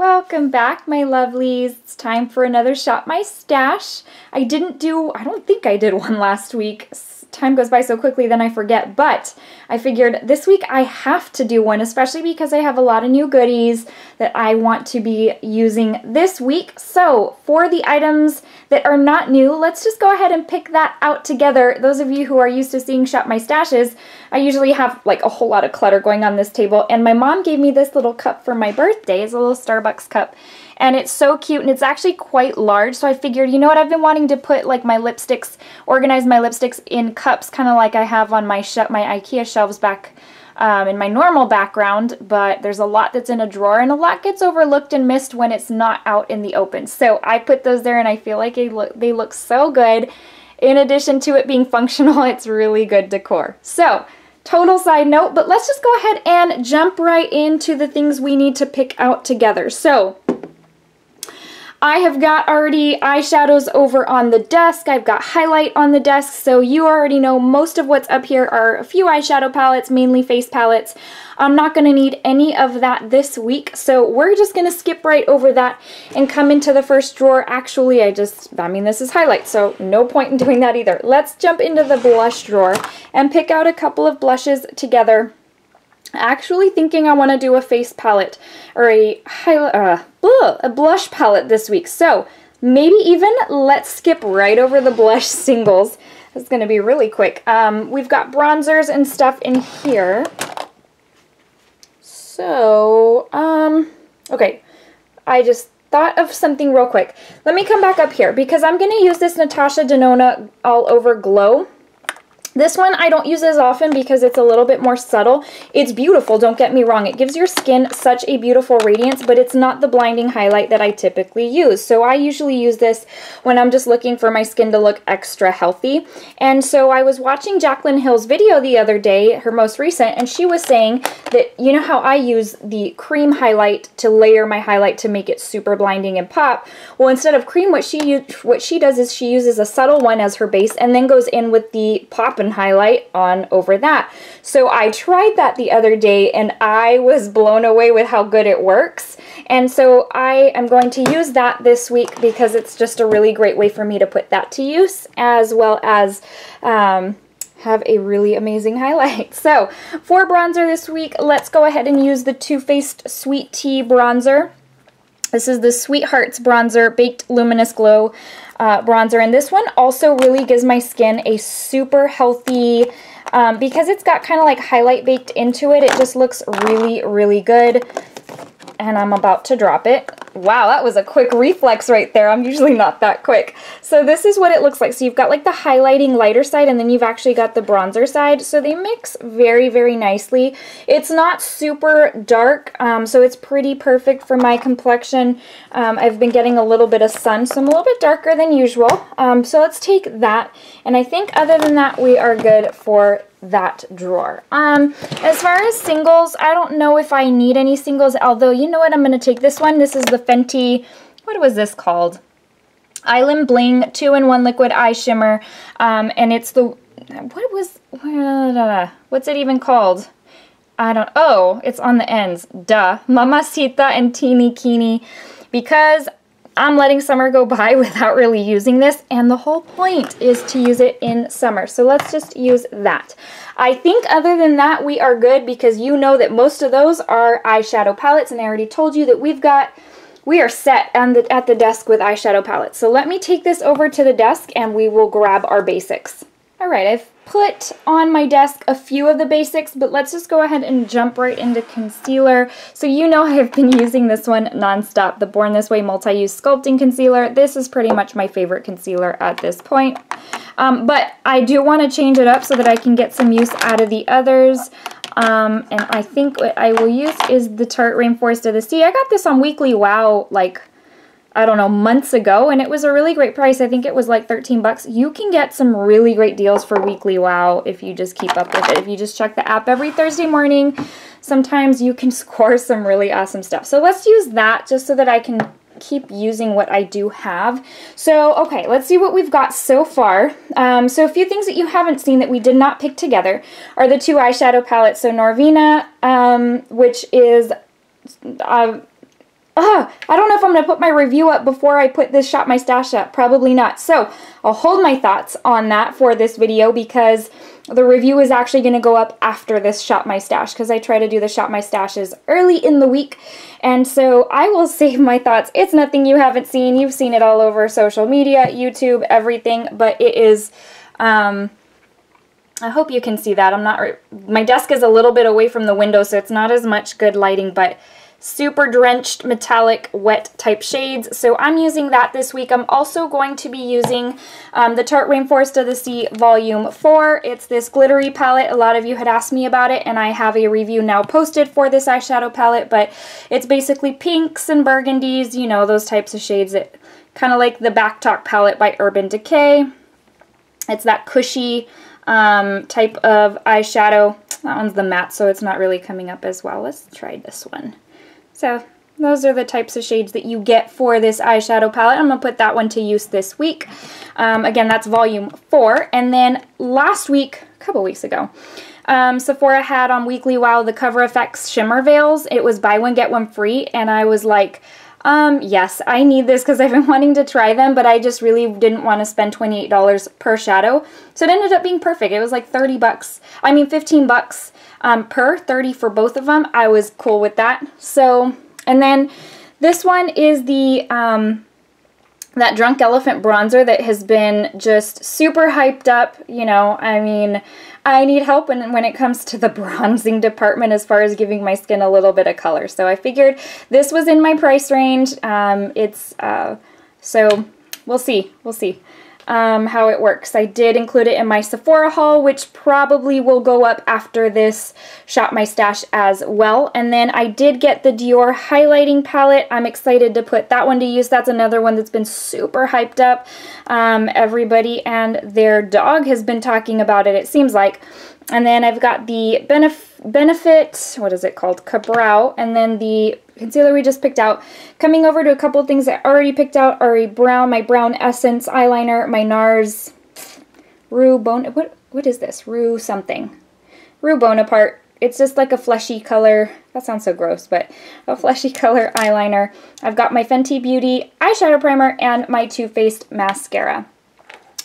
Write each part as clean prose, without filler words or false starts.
Welcome back, my lovelies. It's time for another Shop My Stash. I don't think I did one last week. Time goes by so quickly, then I forget, but I figured this week I have to do one, especially because I have a lot of new goodies that I want to be using this week. So for the items that are not new, let's just go ahead and pick that out together. Those of you who are used to seeing Shop My Stashes, I usually have like a whole lot of clutter going on this table, and my mom gave me this little cup for my birthday. It's a little Starbucks cup. And it's so cute, and it's actually quite large, so I figured, you know what, I've been wanting to put like my lipsticks, organize my lipsticks in cups, kind of like I have on my IKEA shelves back in my normal background, but there's a lot that's in a drawer, and a lot gets overlooked and missed when it's not out in the open. So I put those there, and I feel like they look so good. In addition to it being functional, it's really good decor. So, total side note, but let's just go ahead and jump right into the things we need to pick out together. So, I have got already eyeshadows over on the desk. I've got highlight on the desk, so you already know most of what's up here are a few eyeshadow palettes, mainly face palettes. I'm not going to need any of that this week, so we're just going to skip right over that and come into the first drawer. Actually, I mean, this is highlight, so no point in doing that either. Let's jump into the blush drawer and pick out a couple of blushes together. Actually thinking I want to do a face palette or a blush palette this week. So maybe even let's skip right over the blush singles. It's going to be really quick. We've got bronzers and stuff in here. So, okay, I just thought of something real quick. Let me come back up here because I'm going to use this Natasha Denona All Over Glow. This one I don't use as often because it's a little bit more subtle. It's beautiful, don't get me wrong. It gives your skin such a beautiful radiance, but it's not the blinding highlight that I typically use. So I usually use this when I'm just looking for my skin to look extra healthy. And so I was watching Jaclyn Hill's video the other day, her most recent, and she was saying that, you know how I use the cream highlight to layer my highlight to make it super blinding and pop? Well, instead of cream, what she does is she uses a subtle one as her base and then goes in with the pop and highlight on over that. So I tried that the other day and I was blown away with how good it works. And so I am going to use that this week because it's just a really great way for me to put that to use, as well as have a really amazing highlight. So for bronzer this week, let's go ahead and use the Too Faced Sweet Tea bronzer. This is the Sweethearts bronzer, Baked Luminous Glow bronzer, and this one also really gives my skin a super healthy, because it's got kind of like highlight baked into it, it just looks really, really good. And I'm about to drop it. Wow, that was a quick reflex right there. I'm usually not that quick. So this is what it looks like. So you've got like the highlighting lighter side, and then you've actually got the bronzer side. So they mix very, very nicely. It's not super dark, so it's pretty perfect for my complexion. I've been getting a little bit of sun, so I'm a little bit darker than usual. So let's take that. And I think other than that, we are good for that drawer. As far as singles, I don't know if I need any singles, although you know what, I'm going to take this one. This is the Fenty, what was this called? Island Bling 2-in-1 Liquid Eye Shimmer, and it's the, what's it even called? Oh, it's on the ends, duh. Mamacita and Teeny Keeny, because I'm letting summer go by without really using this, and the whole point is to use it in summer. So let's just use that. I think other than that, we are good because you know that most of those are eyeshadow palettes, and I already told you that we are set at the desk with eyeshadow palettes. So let me take this over to the desk and we will grab our basics. All right, I've put on my desk a few of the basics, but let's just go ahead and jump right into concealer. So you know I have been using this one nonstop, the Born This Way Multi-Use Sculpting Concealer. This is pretty much my favorite concealer at this point. But I do want to change it up so that I can get some use out of the others. And I think what I will use is the Tarte Rainforest of the Sea. I got this on Weekly Wow, like, I don't know, months ago, and it was a really great price. I think it was like 13 bucks. You can get some really great deals for Weekly Wow if you just keep up with it. If you just check the app every Thursday morning, sometimes you can score some really awesome stuff. So let's use that just so that I can keep using what I do have. So, okay, let's see what we've got so far. So a few things that you haven't seen that we did not pick together are the two eyeshadow palettes. So Norvina, which is I don't know if I'm going to put my review up before I put this Shop My Stash up. Probably not. So I'll hold my thoughts on that for this video because the review is actually going to go up after this Shop My Stash because I try to do the Shop My Stashes early in the week. And so I will save my thoughts. It's nothing you haven't seen. You've seen it all over social media, YouTube, everything. But it is... I hope you can see that. My desk is a little bit away from the window, so it's not as much good lighting, but super drenched, metallic, wet type shades. So I'm using that this week. I'm also going to be using the Tarte Rainforest of the Sea Volume 4. It's this glittery palette. A lot of you had asked me about it, and I have a review now posted for this eyeshadow palette, but it's basically pinks and burgundies, you know, those types of shades that kind of like the Back Talk palette by Urban Decay. It's that cushy type of eyeshadow. That one's the matte, so it's not really coming up as well. Let's try this one. So those are the types of shades that you get for this eyeshadow palette. I'm going to put that one to use this week. Again, that's volume 4. And then last week, a couple weeks ago, Sephora had on Weekly Wow the Cover FX Shimmer Veils. It was buy one, get one free. And I was like, yes, I need this because I've been wanting to try them, but I just really didn't want to spend $28 per shadow. So it ended up being perfect. It was like 30 bucks. I mean, 15 bucks per, 30 for both of them. I was cool with that. So, and then this one is the, that Drunk Elephant bronzer that has been just super hyped up. You know, I mean, I need help when it comes to the bronzing department as far as giving my skin a little bit of color. So I figured this was in my price range. So we'll see. We'll see how it works. I did include it in my Sephora haul, which probably will go up after this Shop My Stash as well. And then I did get the Dior highlighting palette. I'm excited to put that one to use. That's another one that's been super hyped up. Everybody and their dog has been talking about it, it seems like. And then I've got the Benefit, what is it called? Cabral, and then the concealer we just picked out. Coming over to a couple of things I already picked out are my Brown Essence eyeliner, my NARS Rue what is this? Rue something. Rue Bonaparte. It's just like a fleshy color. That sounds so gross, but a fleshy color eyeliner. I've got my Fenty Beauty eyeshadow primer and my Too Faced mascara,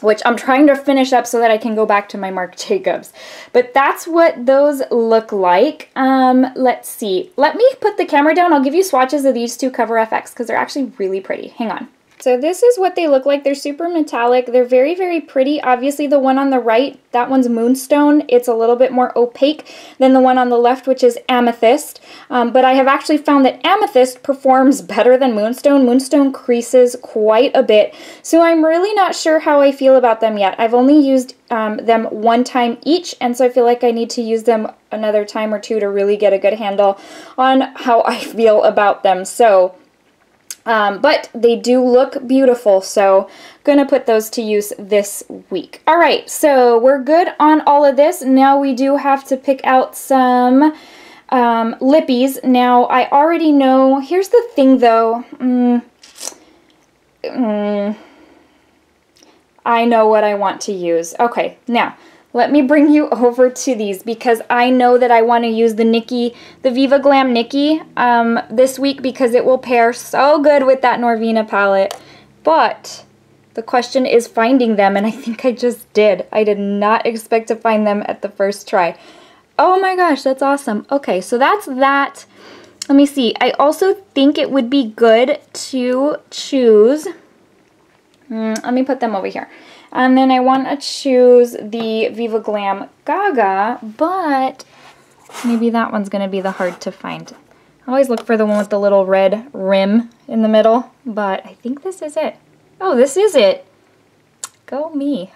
which I'm trying to finish up so that I can go back to my Marc Jacobs. But that's what those look like. Let's see. Let me put the camera down. I'll give you swatches of these two Cover FX because they're actually really pretty. Hang on. So this is what they look like. They're super metallic. They're very, very pretty. Obviously the one on the right, that one's Moonstone. It's a little bit more opaque than the one on the left, which is Amethyst. But I have actually found that Amethyst performs better than Moonstone. Moonstone creases quite a bit. So I'm really not sure how I feel about them yet. I've only used them one time each, and so I feel like I need to use them another time or two to really get a good handle on how I feel about them. So but they do look beautiful, so gonna put those to use this week. All right, so we're good on all of this. Now we do have to pick out some lippies. Now I already know, here's the thing though, I know what I want to use. Okay, now let me bring you over to these because I know that I want to use the Viva Glam Nikki this week because it will pair so good with that Norvina palette. But the question is finding them, and I think I just did. I did not expect to find them at the first try. Oh my gosh, that's awesome. Okay, so that's that. Let me see. I also think it would be good to choose. Let me put them over here. And then I want to choose the Viva Glam Gaga, but maybe that one's going to be the hard to find. I always look for the one with the little red rim in the middle, but I think this is it. Oh, this is it. Go me.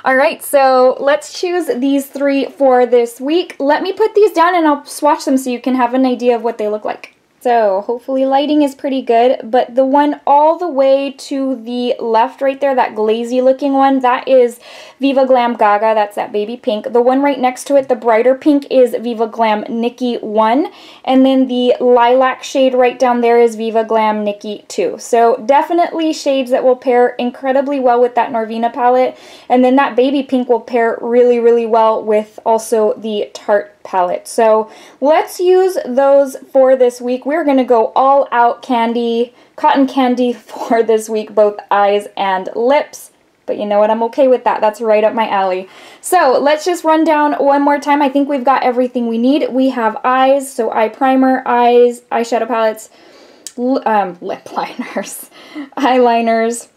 All right, so let's choose these three for this week. Let me put these down and I'll swatch them so you can have an idea of what they look like. So hopefully lighting is pretty good, but the one all the way to the left right there, that glazy looking one, that is Viva Glam Gaga. That's that baby pink. The one right next to it, the brighter pink, is Viva Glam Nikki 1. And then the lilac shade right down there is Viva Glam Nikki 2. So definitely shades that will pair incredibly well with that Norvina palette. And then that baby pink will pair really, really well with also the Tarte palette. So let's use those for this week. We're going to go all out candy, cotton candy for this week, both eyes and lips. But you know what? I'm okay with that. That's right up my alley. So let's just run down one more time. I think we've got everything we need. We have eyes, so eye primer, eyes, eyeshadow palettes, lip liners, eyeliners.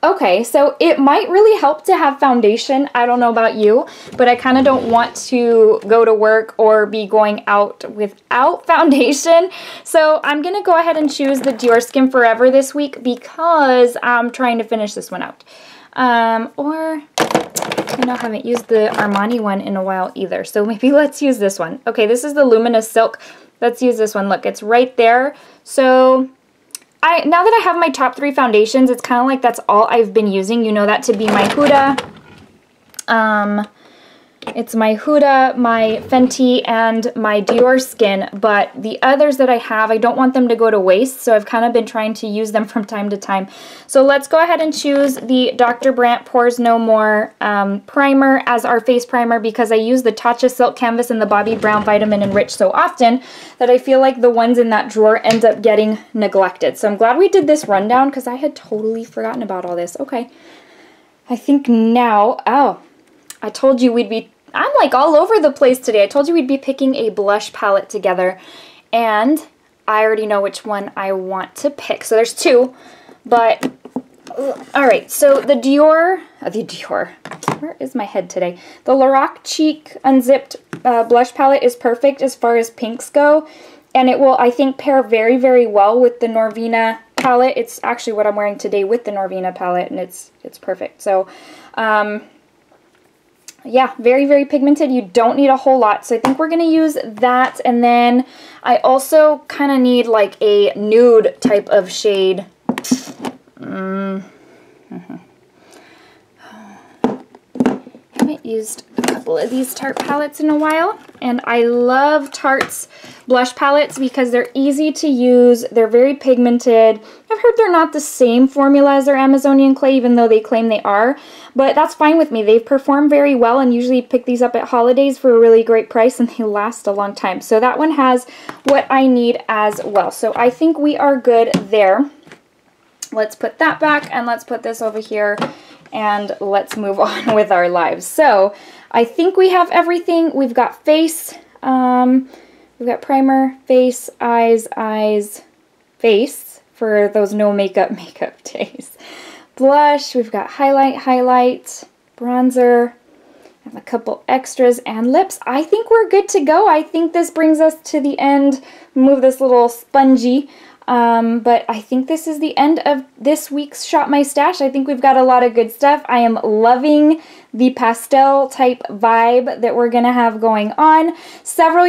Okay, so it might really help to have foundation. I don't know about you, but I kind of don't want to go to work or be going out without foundation. So I'm going to go ahead and choose the Dior Skin Forever this week because I'm trying to finish this one out. Or I know I haven't used the Armani one in a while either, so maybe let's use this one. Okay, this is the Luminous Silk. Let's use this one. Look, it's right there. So now that I have my top 3 foundations, it's kind of like that's all I've been using. You know that to be my Huda. It's my Huda, my Fenty, and my Dior Skin. But the others that I have, I don't want them to go to waste, so I've kind of been trying to use them from time to time. So let's go ahead and choose the Dr. Brandt Pores No More primer as our face primer because I use the Tatcha Silk Canvas and the Bobbi Brown Vitamin Enrich so often that I feel like the ones in that drawer end up getting neglected. So I'm glad we did this rundown because I had totally forgotten about all this. Okay. I think now, oh, I told you I'm like all over the place today. I told you we'd be picking a blush palette together, and I already know which one I want to pick. So there's 2, but all right. So the Dior, where is my head today? The Lorac Cheek Unzipped blush palette is perfect as far as pinks go, and it will, I think, pair very, very well with the Norvina palette. It's actually what I'm wearing today with the Norvina palette, and it's perfect. So, yeah, very, very pigmented. You don't need a whole lot. So I think we're going to use that. And then I also kind of need like a nude type of shade. Haven't used a couple of these Tarte palettes in a while. And I love Tarte's blush palettes because they're easy to use. They're very pigmented. I've heard they're not the same formula as their Amazonian clay, even though they claim they are. But that's fine with me. They've performed very well, and usually pick these up at holidays for a really great price, and they last a long time. So that one has what I need as well. So I think we are good there. Let's put that back, and let's put this over here, and let's move on with our lives. So I think we have everything. We've got face, we've got primer, face, eyes, face for those no makeup days. Blush, we've got highlight, bronzer, and a couple extras, and lips. I think we're good to go. I think this brings us to the end. Move this little spongy. But I think this is the end of this week's Shop My Stash. I think we've got a lot of good stuff. I am loving the pastel type vibe that we're gonna have going on. Several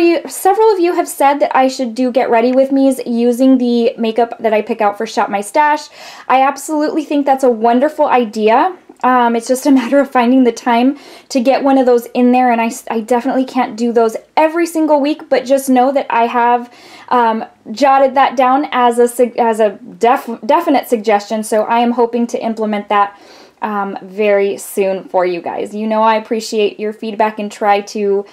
of you have said that I should do Get Ready With Me's using the makeup that I pick out for Shop My Stash. I absolutely think that's a wonderful idea. It's just a matter of finding the time to get one of those in there, and I definitely can't do those every single week, but just know that I have jotted that down as a definite suggestion, so I am hoping to implement that very soon for you guys. You know I appreciate your feedback and try to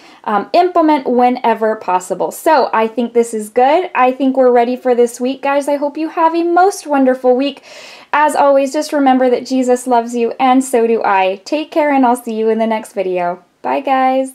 implement whenever possible. So I think this is good. I think we're ready for this week, guys. I hope you have a most wonderful week. As always, just remember that Jesus loves you, and so do I. Take care, and I'll see you in the next video. Bye, guys.